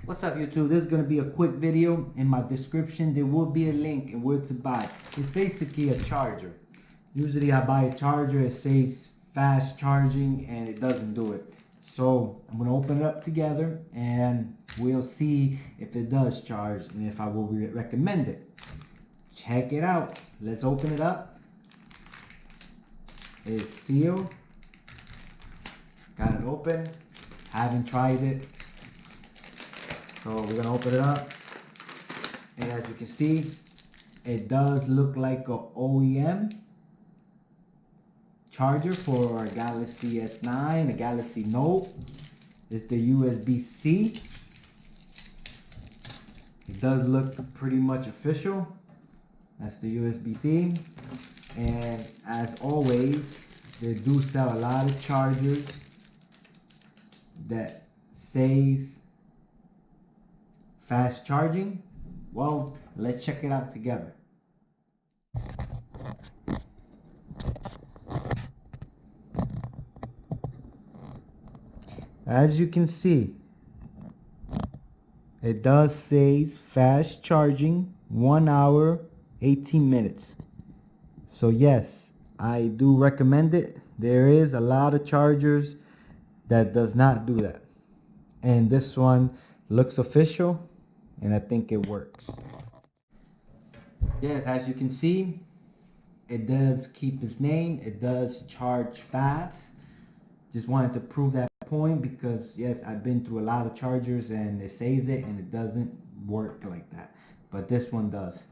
What's up YouTube? This is going to be a quick video. In my description there will be a link and where to buy. It's basically a charger. Usually I buy a charger, it says fast charging and it doesn't do it. So I'm going to open it up together and we'll see if it does charge and if I will recommend it. Check it out. Let's open it up. It's sealed. Got it open. Haven't tried it. So we're gonna open it up, and as you can see, it does look like a OEM charger for a Galaxy S9, a Galaxy Note. It's the USB-C. It does look pretty much official. That's the USB-C. And as always, they do sell a lot of chargers that says fast charging. Well, let's check it out together. As you can see, it does say fast charging, 1 hour 18 minutes. So yes, I do recommend it. There is a lot of chargers that does not do that, and this one looks official and I think it works. Yes, as you can see, it does keep its name. It does charge fast. Just wanted to prove that point because yes, I've been through a lot of chargers and it says it and it doesn't work like that, but this one does.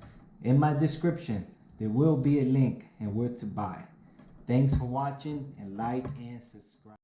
In my description there will be a link and where to buy. Thanks for watching, and like and subscribe.